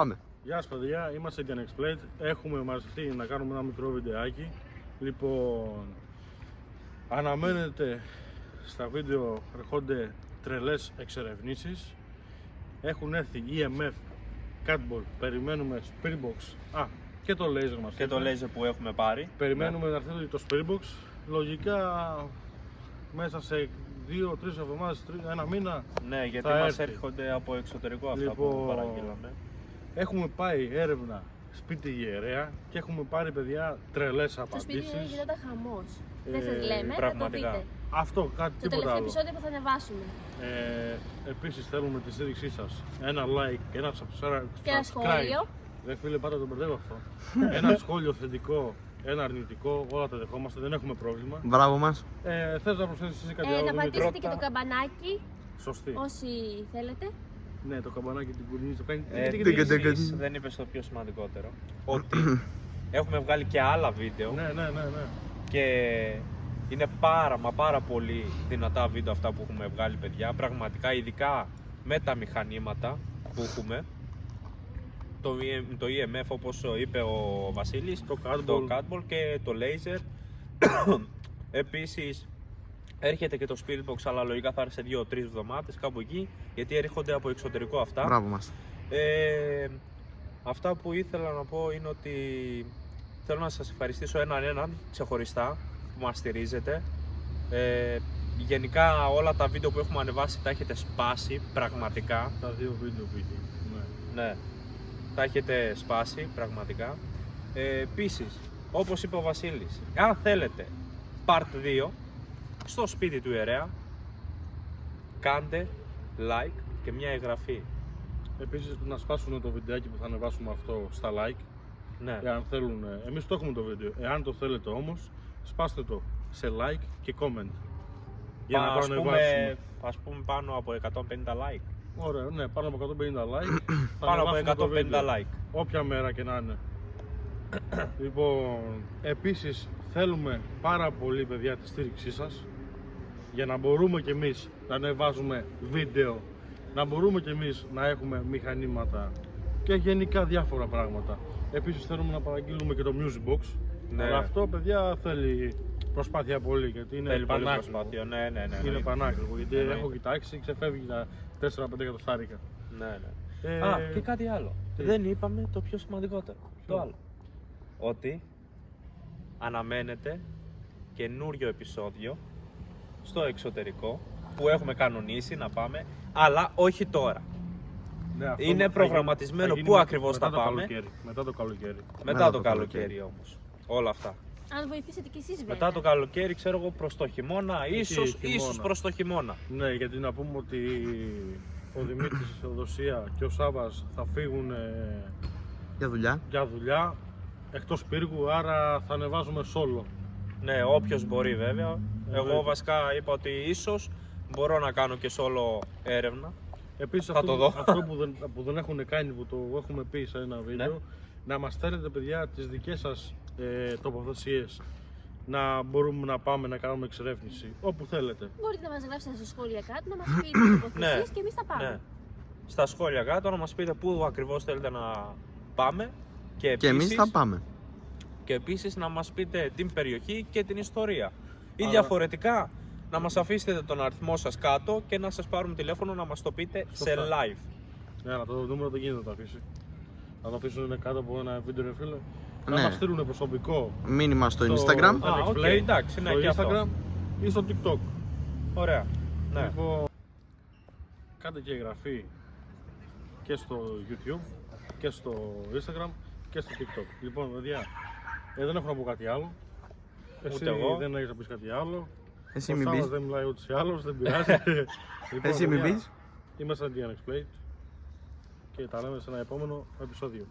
Πάμε. Γεια σας παιδιά, είμαστε και Unexplained. Έχουμε μαζευτεί να κάνουμε ένα μικρό βιντεάκι. Λοιπόν, αναμένετε στα βίντεο, έρχονται τρελές εξερευνήσεις. Έχουν έρθει EMF, Catball, περιμένουμε Spearbox. Και το laser μας. Και το laser που έχουμε πάρει. Περιμένουμε να έρθει το Spearbox. Λογικά μέσα σε 2-3 εβδομάδες, ένα μήνα. Ναι, γιατί θα μας έρθει. έρχονται από εξωτερικό αυτά Λοιπόν, που παραγγείλαμε. Έχουμε πάει έρευνα σπίτι Ιερέα και έχουμε πάρει παιδιά τρελές Στο σπίτι απαντήσεις. γινόταν χαμός. Δεν σας λέμε, θα το πραγματικά. δείτε. Αυτό, κάτι Το τίποτα τελευταίο άλλο. επεισόδιο που θα ανεβάσουμε. Επίσης θέλουμε τη στήριξή σας. Ένα like, ένα subscribe. Και ένα σχόλιο. Ρε φίλε, πάντα τον μπερδεύω αυτό. Ένα σχόλιο θετικό, ένα αρνητικό, όλα τα δεχόμαστε, δεν έχουμε πρόβλημα. Μπράβο μας. Θες να προσθέσεις εσύ κάτι άλλο? Να Δημήτρη? πατήσετε και το καμπανάκι Σωστή. όσοι θέλετε. Ναι, το καμπανάκι την κουνίζει, το κάνει. Επίσης, δεν είπες το πιο σημαντικότερο, ότι έχουμε βγάλει και άλλα βίντεο Ναι. και είναι πάρα πολύ δυνατά βίντεο αυτά που έχουμε βγάλει, παιδιά. Πραγματικά, ειδικά με τα μηχανήματα που έχουμε. Το EMF, όπως είπε ο Βασίλης, Το Catball και το laser. Επίσης έρχεται και το Spearbox, αλλά λογικά θα έρθει σε 2-3 εβδομάδες κάπου εκεί, γιατί έρχονται από εξωτερικό αυτά. Μπράβο μας. Αυτά που ήθελα να πω είναι ότι θέλω να σας ευχαριστήσω έναν ξεχωριστά που μας στηρίζετε. Γενικά όλα τα βίντεο που έχουμε ανεβάσει τα έχετε σπάσει πραγματικά. Τα δύο βίντεο που είχε. Ναι, τα έχετε σπάσει πραγματικά. Επίσης, όπως είπε ο Βασίλης, αν θέλετε part 2 στο σπίτι του Ιερέα, κάντε like και μια εγγραφή. Επίσης να σπάσουν το βιντεάκι που θα ανεβάσουμε αυτό στα like. Ναι. Εάν θέλουν, εμείς το έχουμε το βίντεο. Εάν το θέλετε όμως, σπάστε το σε like και comment. Για να το ανεβάσουμε. Ας πούμε πάνω από 150 like. Ωραία, ναι, πάνω από 150 like. θα Πάνω από ανεβάσουμε το 150 βίντεο. like. Όποια μέρα και να είναι. Λοιπόν, επίσης θέλουμε πάρα πολύ παιδιά τη στήριξή σας για να μπορούμε κι εμείς να ανεβάζουμε βίντεο, να μπορούμε κι εμείς να έχουμε μηχανήματα και γενικά διάφορα πράγματα. Επίσης θέλουμε να παραγγείλουμε και το Music Box. Ναι. Αλλά αυτό παιδιά θέλει προσπάθεια πολύ, γιατί είναι Θέλει πολύ πανάκριβο. προσπάθεια. Ναι. Είναι εννοείται. πανάκριβο, γιατί Εννοείται. έχω κοιτάξει, ξεφεύγει τα 4-5 εκατοστάρικα. Ναι. Ε, Και κάτι άλλο. τι? Δεν είπαμε το πιο σημαντικότερο. Ποιο? Το άλλο. Ότι αναμένεται καινούριο επεισόδιο στο εξωτερικό που έχουμε κανονίσει να πάμε, αλλά όχι τώρα. Ναι, αυτό Είναι θα προγραμματισμένο. θα γίνει πού ακριβώς μετά θα το πάμε. καλοκαίρι, μετά το καλοκαίρι. Μετά το καλοκαίρι όμως. Όλα αυτά. Αν βοηθήσετε κι εσείς βέβαια. Μετά το καλοκαίρι, ξέρω εγώ, προς το χειμώνα, ίσως χειμώνα. προς το χειμώνα. Ναι, γιατί να πούμε ότι ο Δημήτρης, η Θεοδοσία και ο Σάββας θα φύγουν Για δουλειά. για δουλειά εκτός πύργου, άρα θα ανεβάζουμε solo. Ναι, όποιος μπορεί βέβαια. Εγώ Βέβαια. βασικά είπα ότι ίσως μπορώ να κάνω και solo έρευνα. Επίσης Θα αυτό, το δω. αυτό που δεν έχουν κάνει, που το έχουμε πει σε ένα βίντεο, Ναι. να μας στέλνετε παιδιά τις δικές σας τοποθεσίες, να μπορούμε να πάμε να κάνουμε εξερεύνηση όπου θέλετε. Μπορείτε να μας γράψετε στα σχόλια κάτω, να μας πείτε τοποθεσίες και εμείς θα πάμε. Ναι. Στα σχόλια κάτω να μας πείτε πού ακριβώς θέλετε να πάμε και Και εμείς επίσης, θα πάμε. και επίσης να μας πείτε την περιοχή και την ιστορία. Ή Άρα- διαφορετικά να μας αφήσετε τον αριθμό σας κάτω και να σας πάρουμε τηλέφωνο να μας το πείτε σε Σωστά. live. Ναι, αλλά το νούμερο δεν γίνεται να το αφήσει. Να το αφήσουν κάτω από ένα βίντεο, ρε φίλε. Να Ναι. μας στείλουν προσωπικό Μήνυμα στο Instagram. οκ, Unexplained, εντάξει, ναι, στο και αυτό. Instagram ή στο TikTok. Ωραία. Ναι. Λοιπόν, κάντε και εγγραφή και στο YouTube και στο Instagram και στο TikTok. Λοιπόν, παιδιά, δεν έχω να πω κάτι άλλο. Εσύ Ούτε εγώ. δεν έχεις να πεις κάτι άλλο. Εσύ Ο μην Σάββας πεις. δεν μιλάει ούτως ή άλλως, δεν πειράζει. Λοιπόν, Εσύ μην παιδιά, πεις. Είμαστε Unexplained και τα λέμε σε ένα επόμενο επεισόδιο.